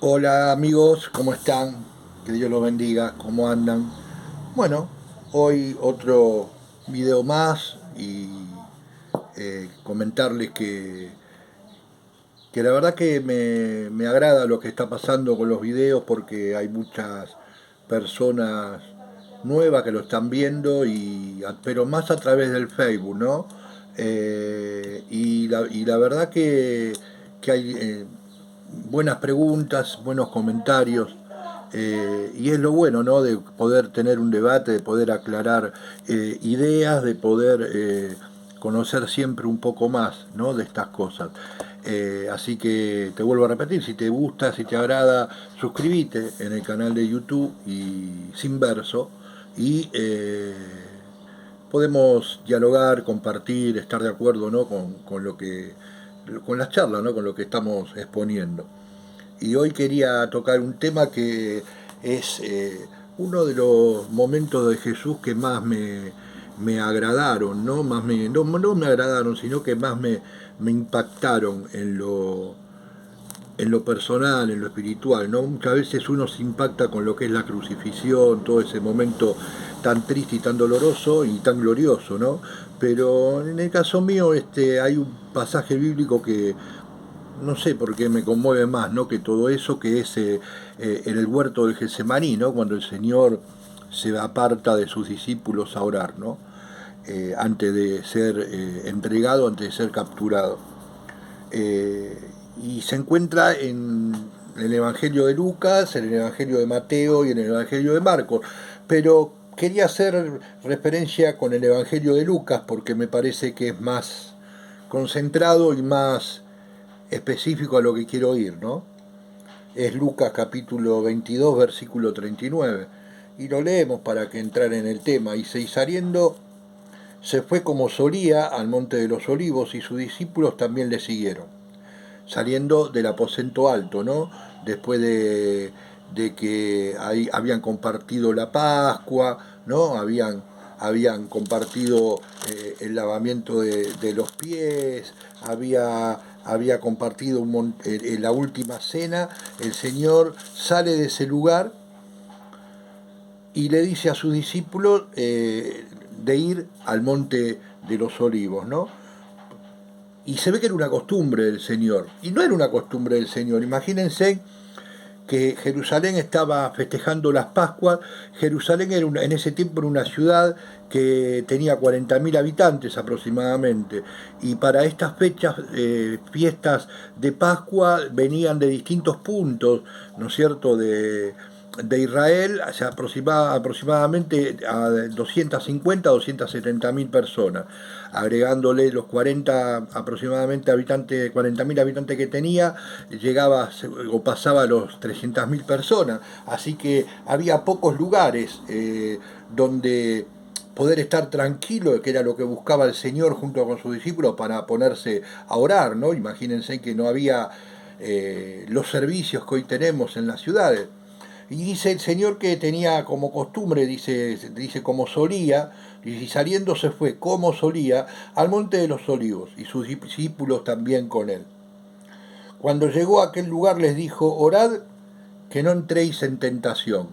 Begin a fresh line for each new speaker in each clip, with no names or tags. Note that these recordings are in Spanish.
Hola amigos, ¿cómo están? Que Dios los bendiga, ¿cómo andan? Bueno, hoy otro video más y comentarles que la verdad que me agrada lo que está pasando con los videos porque hay muchas personas nuevas que lo están viendo, pero más a través del Facebook, ¿no? Y la verdad que hay buenas preguntas, buenos comentarios. Y es lo bueno, ¿no? De poder tener un debate, de poder aclarar ideas, de poder conocer siempre un poco más, ¿no? De estas cosas. Así que te vuelvo a repetir, si te gusta, si te agrada, suscríbete en el canal de YouTube y Sin Verso y podemos dialogar, compartir, estar de acuerdo, ¿no? Con lo que con las charlas, ¿no? Con lo que estamos exponiendo. Y hoy quería tocar un tema que es uno de los momentos de Jesús que más me agradaron, ¿no? No me agradaron, sino que más me impactaron en lo personal, en lo espiritual, ¿no? Muchas veces uno se impacta con lo que es la crucifixión, todo ese momento tan triste y tan doloroso y tan glorioso, ¿no? Pero en el caso mío, hay un pasaje bíblico que no sé por qué me conmueve más, ¿no? Que todo eso, que es en el huerto del Getsemaní, ¿no? Cuando el Señor se aparta de sus discípulos a orar, ¿no? Antes de ser entregado, antes de ser capturado. Eh, y se encuentra en el Evangelio de Lucas, en el Evangelio de Mateo y en el Evangelio de Marcos. Pero quería hacer referencia con el Evangelio de Lucas porque me parece que es más concentrado y más específico a lo que quiero ir, ¿no? Es Lucas capítulo 22, versículo 39. Y lo leemos para que entrar en el tema. Y saliendo se fue como solía al monte de los olivos y sus discípulos también le siguieron. Saliendo del aposento alto, ¿no? Después de que ahí habían compartido la Pascua, ¿no? Habían compartido el lavamiento de los pies, había compartido en la última cena. El Señor sale de ese lugar y le dice a sus discípulos de ir al monte de los olivos, ¿no? Y se ve que era una costumbre del Señor. Y no era una costumbre del Señor. Imagínense que Jerusalén estaba festejando las Pascuas. Jerusalén era en ese tiempo era una ciudad que tenía 40.000 habitantes aproximadamente. Y para estas fechas, fiestas de Pascua, venían de distintos puntos, ¿no es cierto?, de Israel, se aproximaba aproximadamente a 250 a 270.000 personas, agregándole los 40 aproximadamente habitantes, 40.000 habitantes que tenía, llegaba o pasaba a los 300.000 personas, así que había pocos lugares donde poder estar tranquilo, que era lo que buscaba el Señor junto con sus discípulos para ponerse a orar, ¿no? Imagínense que no había los servicios que hoy tenemos en las ciudades. Y dice el Señor que tenía como costumbre, dice como solía, y saliendo se fue como solía al monte de los olivos, y sus discípulos también con él. Cuando llegó a aquel lugar les dijo, orad que no entréis en tentación.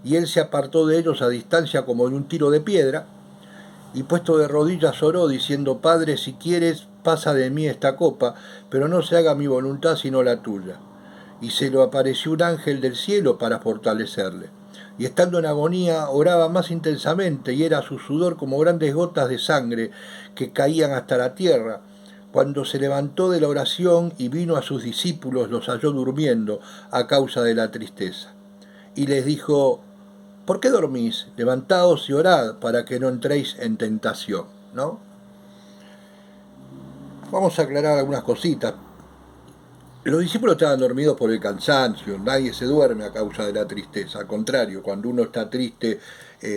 Y él se apartó de ellos a distancia como de un tiro de piedra, y puesto de rodillas oró, diciendo, Padre, si quieres, pasa de mí esta copa, pero no se haga mi voluntad sino la tuya. Y se le apareció un ángel del cielo para fortalecerle. Y estando en agonía, oraba más intensamente, y era su sudor como grandes gotas de sangre que caían hasta la tierra. Cuando se levantó de la oración y vino a sus discípulos, los halló durmiendo a causa de la tristeza. Y les dijo, ¿por qué dormís? Levantaos y orad para que no entréis en tentación, ¿no? Vamos a aclarar algunas cositas. Los discípulos estaban dormidos por el cansancio, nadie se duerme a causa de la tristeza, al contrario, cuando uno está triste,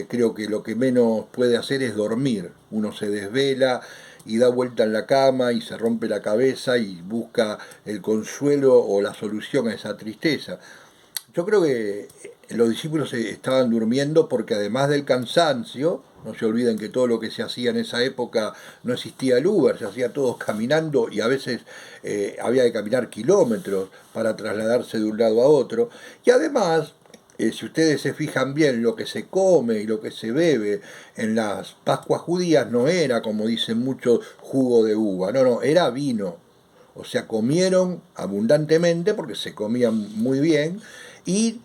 creo que lo que menos puede hacer es dormir, uno se desvela y da vuelta en la cama y se rompe la cabeza y busca el consuelo o la solución a esa tristeza. Yo creo que los discípulos estaban durmiendo porque además del cansancio, No se olviden que todo lo que se hacía en esa época no existía el Uber, se hacía todo caminando y a veces había que caminar kilómetros para trasladarse de un lado a otro. Y además, si ustedes se fijan bien, lo que se come y lo que se bebe en las Pascuas judías no era, como dicen muchos, jugo de uva, no, era vino. O sea, comieron abundantemente porque se comían muy bien y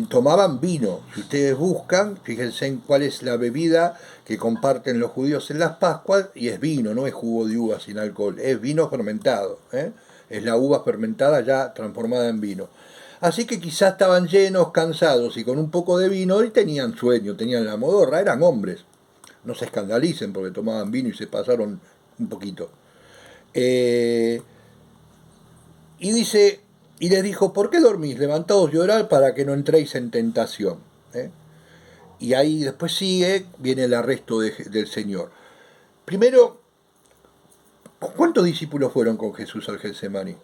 tomaban vino. Si ustedes buscan, fíjense en cuál es la bebida que comparten los judíos en las Pascuas, y es vino, no es jugo de uva sin alcohol, es vino fermentado, ¿eh? Es la uva fermentada ya transformada en vino. Así que quizás estaban llenos, cansados y con un poco de vino y tenían sueño, tenían la modorra, eran hombres. No se escandalicen porque tomaban vino y se pasaron un poquito. Eh, y dice, y les dijo, ¿por qué dormís? Levantaos y orad para que no entréis en tentación. ¿Eh? Y ahí después sigue, viene el arresto del Señor. Primero, ¿cuántos discípulos fueron con Jesús al Getsemaní?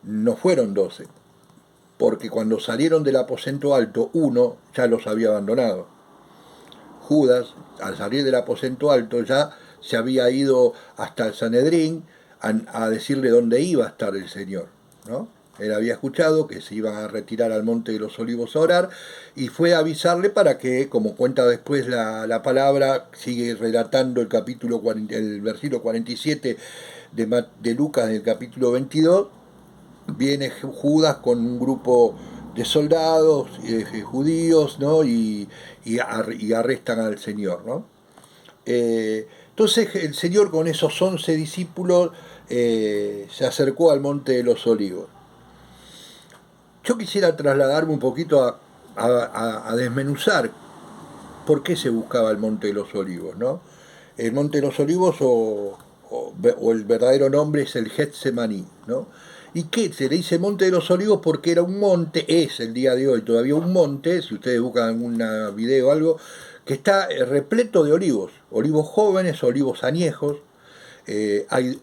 No fueron 12, porque cuando salieron del aposento alto, uno ya los había abandonado. Judas, al salir del aposento alto, ya se había ido hasta el Sanedrín a decirle dónde iba a estar el Señor, ¿no? Él había escuchado que se iban a retirar al Monte de los Olivos a orar y fue a avisarle para que, como cuenta después la palabra, sigue relatando el capítulo el versículo 47 de Lucas en el capítulo 22, viene Judas con un grupo de soldados judíos, ¿no? y arrestan al Señor, ¿no? Entonces el Señor con esos 11 discípulos se acercó al Monte de los Olivos. Yo quisiera trasladarme un poquito a desmenuzar por qué se buscaba el Monte de los Olivos, ¿no? El Monte de los Olivos o el verdadero nombre es el Getsemaní, ¿no? ¿Y qué? Se le dice Monte de los Olivos porque era un monte, es el día de hoy todavía un monte, si ustedes buscan algún video o algo, que está repleto de olivos, olivos jóvenes, olivos añejos.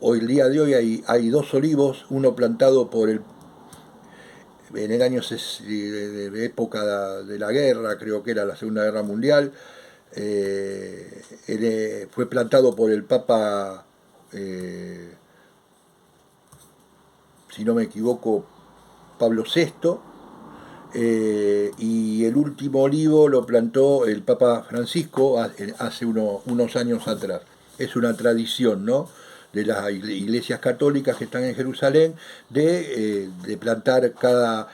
Hoy, el día de hoy hay 2 olivos, uno plantado en el año de época de la guerra, creo que era la Segunda Guerra Mundial, fue plantado por el Papa, si no me equivoco, Pablo VI, y el último olivo lo plantó el Papa Francisco hace unos años atrás. Es una tradición, ¿no?, de las iglesias católicas que están en Jerusalén de plantar cada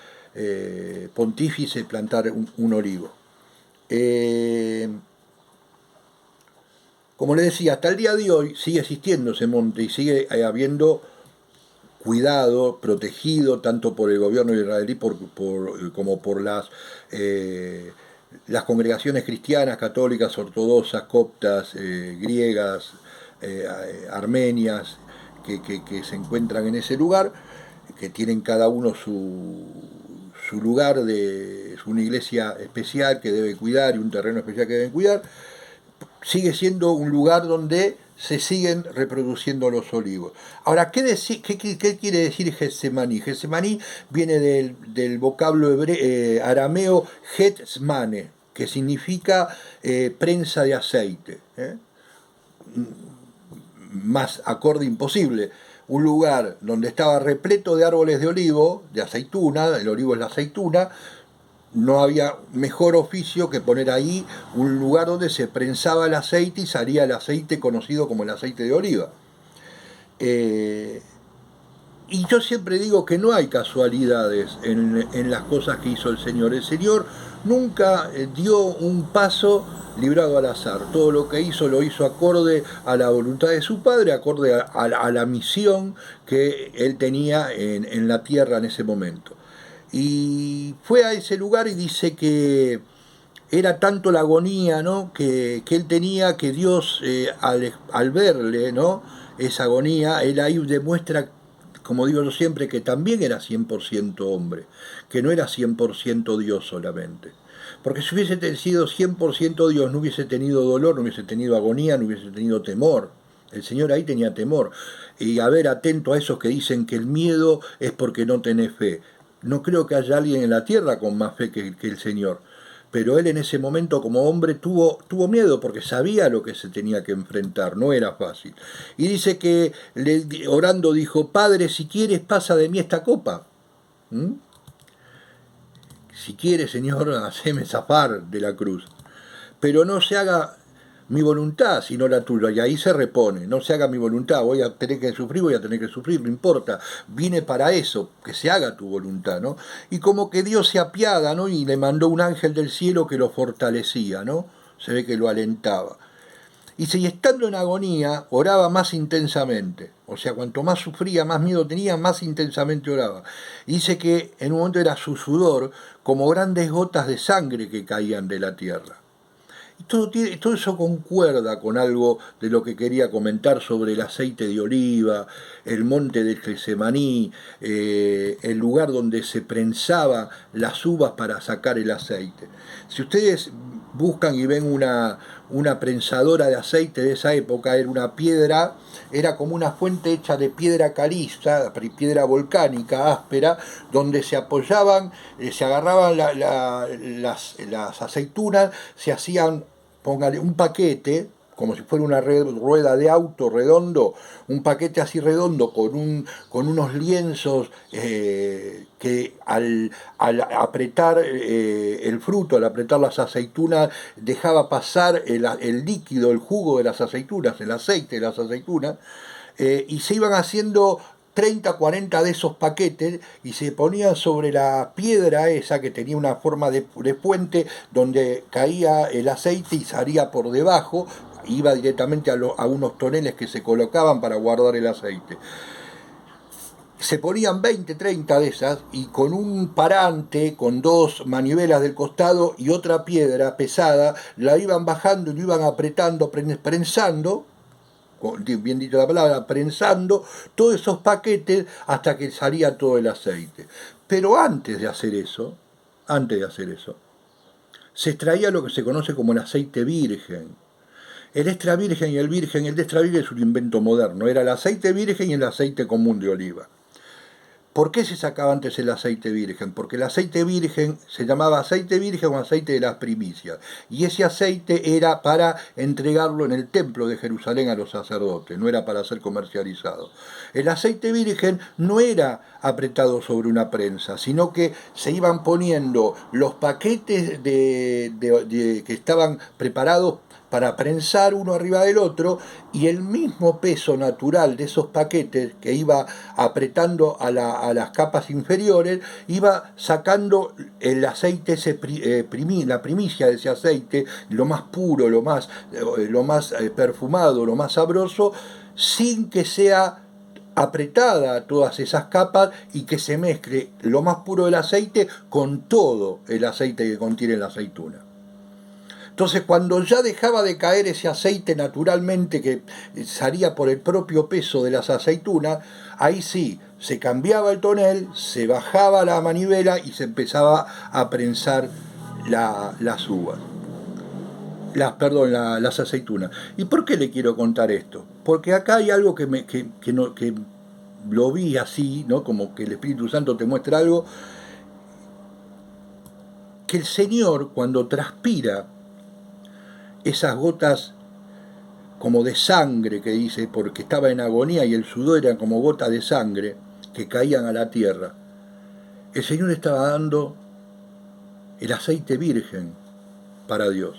pontífice, plantar un olivo. Como les decía, hasta el día de hoy sigue existiendo ese monte y sigue habiendo cuidado, protegido tanto por el gobierno israelí como por las congregaciones cristianas, católicas, ortodoxas, coptas, griegas, armenias, que se encuentran en ese lugar, que tienen cada uno su lugar, es una iglesia especial que debe cuidar y un terreno especial que deben cuidar. Sigue siendo un lugar donde se siguen reproduciendo los olivos. Ahora, ¿qué quiere decir Getsemaní? Getsemaní viene del vocablo arameo Getsmane, que significa prensa de aceite. Más acorde imposible. Un lugar donde estaba repleto de árboles de olivo, de aceituna, el olivo es la aceituna. No había mejor oficio que poner ahí un lugar donde se prensaba el aceite y salía el aceite conocido como el aceite de oliva. Y yo siempre digo que no hay casualidades en las cosas que hizo el Señor. El Señor nunca dio un paso librado al azar. Todo lo que hizo lo hizo acorde a la voluntad de su Padre, acorde a la misión que Él tenía en la tierra en ese momento. Y fue a ese lugar y dice que era tanto la agonía, ¿no?, que él tenía, que Dios al verle, ¿no?, esa agonía, él ahí demuestra, como digo yo siempre, que también era 100% hombre, que no era 100% Dios solamente. Porque si hubiese sido 100% Dios, no hubiese tenido dolor, no hubiese tenido agonía, no hubiese tenido temor. El Señor ahí tenía temor. Y a ver, atento a esos que dicen que el miedo es porque no tenés fe. No creo que haya alguien en la tierra con más fe que el Señor. pero él en ese momento como hombre tuvo miedo porque sabía lo que se tenía que enfrentar, no era fácil. Y dice que orando dijo, Padre, si quieres pasa de mí esta copa. ¿Mm? Si quieres, Señor, haceme zafar de la cruz. Pero no se haga mi voluntad, sino la tuya. Y ahí se repone, no se haga mi voluntad, voy a tener que sufrir, no importa. Vine para eso, que se haga tu voluntad, ¿no? Y como que Dios se apiada, ¿no? Y le mandó un ángel del cielo que lo fortalecía, ¿no? Se ve que lo alentaba. Y si estando en agonía, oraba más intensamente. O sea, cuanto más sufría, más miedo tenía, más intensamente oraba. Y dice que en un momento era su sudor como grandes gotas de sangre que caían de la tierra. Y todo eso concuerda con algo de lo que quería comentar sobre el aceite de oliva, el monte de Getsemaní, el lugar donde se prensaba las uvas para sacar el aceite. Si ustedes buscan y ven una prensadora de aceite de esa época, era una piedra, era como una fuente hecha de piedra caliza, piedra volcánica áspera, donde se apoyaban, se agarraban las aceitunas, se hacían, póngale, un paquete, como si fuera una rueda de auto redondo, un paquete así redondo con unos lienzos que al apretar el fruto, al apretar las aceitunas, dejaba pasar el líquido, el jugo de las aceitunas, el aceite de las aceitunas, y se iban haciendo 30, 40 de esos paquetes y se ponían sobre la piedra esa que tenía una forma de puente donde caía el aceite y salía por debajo, iba directamente a unos toneles que se colocaban para guardar el aceite. Se ponían 20, 30 de esas y con un parante, con dos manivelas del costado y otra piedra pesada, la iban bajando y lo iban apretando, prensando, bien dicho la palabra, prensando todos esos paquetes hasta que salía todo el aceite. Pero antes de hacer eso, se extraía lo que se conoce como el aceite virgen. El extra virgen y el extra virgen es un invento moderno, era el aceite virgen y el aceite común de oliva. ¿Por qué se sacaba antes el aceite virgen? Porque el aceite virgen se llamaba aceite virgen o aceite de las primicias. Y ese aceite era para entregarlo en el templo de Jerusalén a los sacerdotes, no era para ser comercializado. El aceite virgen no era apretado sobre una prensa, sino que se iban poniendo los paquetes que estaban preparados para prensar uno arriba del otro, y el mismo peso natural de esos paquetes que iba apretando a las capas inferiores, iba sacando el aceite, la primicia de ese aceite, lo más puro, lo más perfumado, lo más sabroso, sin que sea apretada todas esas capas y que se mezcle lo más puro del aceite con todo el aceite que contiene la aceituna. Entonces, cuando ya dejaba de caer ese aceite naturalmente que salía por el propio peso de las aceitunas, ahí sí, se cambiaba el tonel, se bajaba la manivela y se empezaba a prensar las uvas. Las aceitunas. ¿Y por qué le quiero contar esto? Porque acá hay algo que lo vi así, ¿no? Como que el Espíritu Santo te muestra algo, que el Señor, cuando transpira esas gotas como de sangre que dice, porque estaba en agonía y el sudor era como gotas de sangre que caían a la tierra, el Señor estaba dando el aceite virgen para Dios.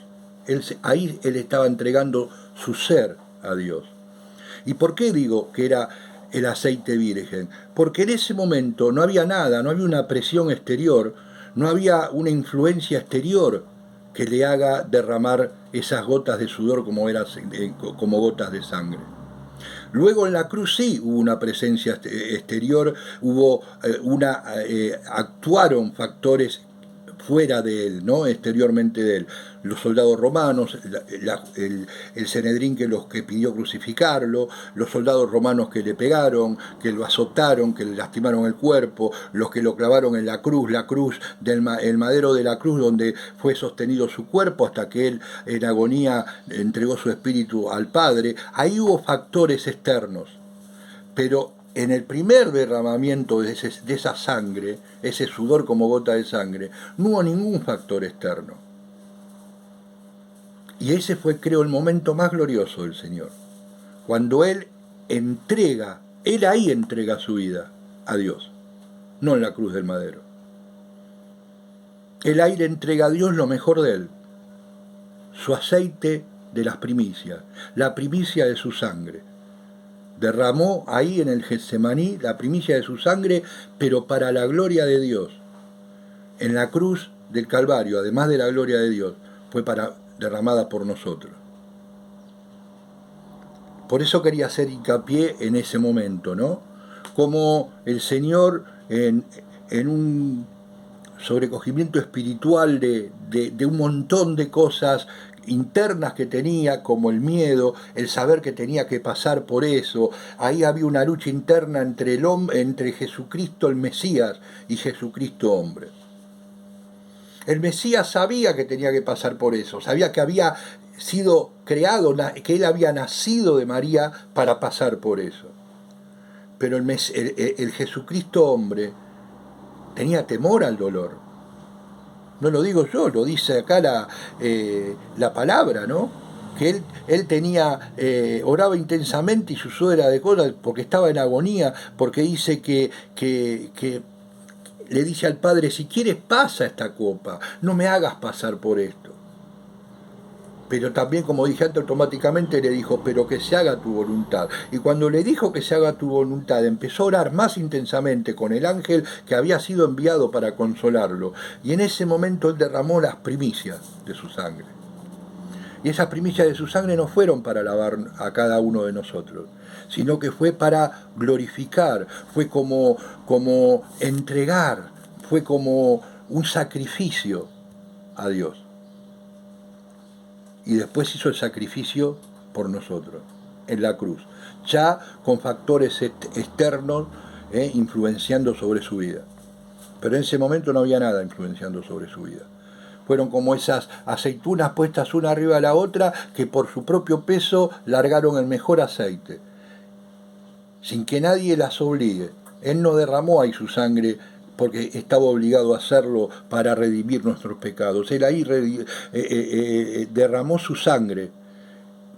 Ahí Él estaba entregando su ser a Dios. ¿Y por qué digo que era el aceite virgen? Porque en ese momento no había nada, no había una presión exterior, no había una influencia exterior que le haga derramar esas gotas de sudor como gotas de sangre. Luego en la cruz sí hubo una presencia exterior, actuaron factores fuera de él, ¿no? Exteriormente de él. Los soldados romanos, el Sanedrín que pidió crucificarlo, los soldados romanos que le pegaron, que lo azotaron, que le lastimaron el cuerpo, los que lo clavaron en la cruz el madero de la cruz donde fue sostenido su cuerpo hasta que él en agonía entregó su espíritu al Padre. Ahí hubo factores externos, pero en el primer derramamiento de esa sangre, ese sudor como gota de sangre, no hubo ningún factor externo. Y ese fue, creo, el momento más glorioso del Señor. Cuando Él ahí entrega su vida a Dios, no en la cruz del madero. Él ahí le entrega a Dios lo mejor de Él, su aceite de las primicias, la primicia de su sangre. Derramó ahí en el Getsemaní la primicia de su sangre, pero para la gloria de Dios. En la cruz del Calvario, además de la gloria de Dios, fue derramada por nosotros. Por eso quería hacer hincapié en ese momento, ¿no? Como el Señor en un sobrecogimiento espiritual de un montón de cosas internas que tenía, como el miedo, el saber que tenía que pasar por eso. Ahí había una lucha interna entre Jesucristo el Mesías y Jesucristo hombre. El Mesías sabía que tenía que pasar por eso, sabía que había sido creado, que él había nacido de María para pasar por eso. Pero el Jesucristo hombre tenía temor al dolor. No lo digo yo, lo dice acá la palabra, ¿no? Que él tenía, oraba intensamente y su suegra de cosas porque estaba en agonía, porque dice que le dice al Padre, si quieres pasa esta copa, no me hagas pasar por esto. Pero también, como dije antes, automáticamente le dijo, pero que se haga tu voluntad. Y cuando le dijo que se haga tu voluntad, empezó a orar más intensamente con el ángel que había sido enviado para consolarlo. Y en ese momento él derramó las primicias de su sangre. Y esas primicias de su sangre no fueron para lavar a cada uno de nosotros, sino que fue para glorificar, fue como entregar, fue como un sacrificio a Dios. Y después hizo el sacrificio por nosotros, en la cruz, ya con factores externos influenciando sobre su vida. Pero en ese momento no había nada influenciando sobre su vida. Fueron como esas aceitunas puestas una arriba de la otra que por su propio peso largaron el mejor aceite, sin que nadie las obligue. Él no derramó ahí su sangre porque estaba obligado a hacerlo para redimir nuestros pecados. Él ahí derramó su sangre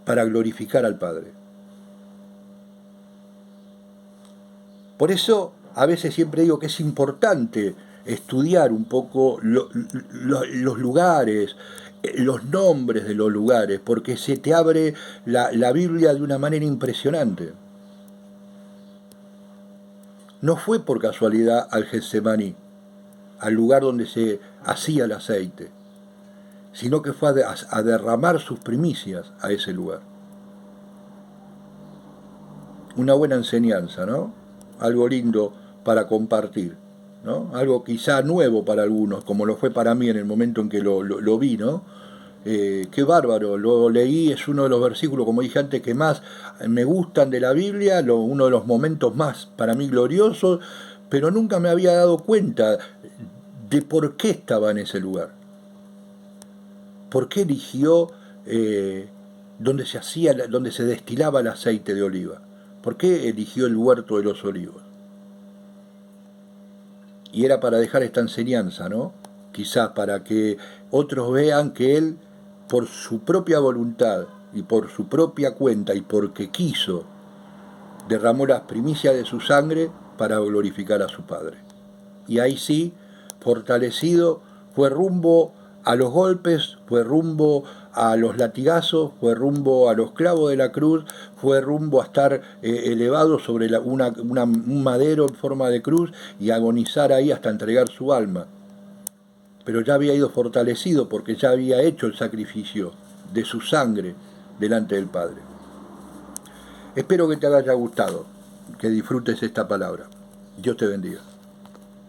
para glorificar al Padre. Por eso a veces siempre digo que es importante estudiar un poco los lugares, los nombres de los lugares, porque se te abre la Biblia de una manera impresionante. No fue por casualidad al Getsemaní, al lugar donde se hacía el aceite, sino que fue a derramar sus primicias a ese lugar. Una buena enseñanza, ¿no? Algo lindo para compartir, ¿no? Algo quizá nuevo para algunos, como lo fue para mí en el momento en que lo vi, ¿no? Qué bárbaro, lo leí, es uno de los versículos, como dije antes, que más me gustan de la Biblia, uno de los momentos más para mí gloriosos, pero nunca me había dado cuenta de por qué estaba en ese lugar. ¿Por qué eligió donde se destilaba el aceite de oliva? ¿Por qué eligió el huerto de los olivos? Y era para dejar esta enseñanza, ¿no? Quizás para que otros vean que él, por su propia voluntad y por su propia cuenta y porque quiso, derramó las primicias de su sangre para glorificar a su Padre. Y ahí sí, fortalecido, fue rumbo a los golpes, fue rumbo a los latigazos, fue rumbo a los clavos de la cruz, fue rumbo a estar elevado sobre un madero en forma de cruz y agonizar ahí hasta entregar su alma. Pero ya había ido fortalecido porque ya había hecho el sacrificio de su sangre delante del Padre. Espero que te haya gustado, que disfrutes esta palabra. Dios te bendiga.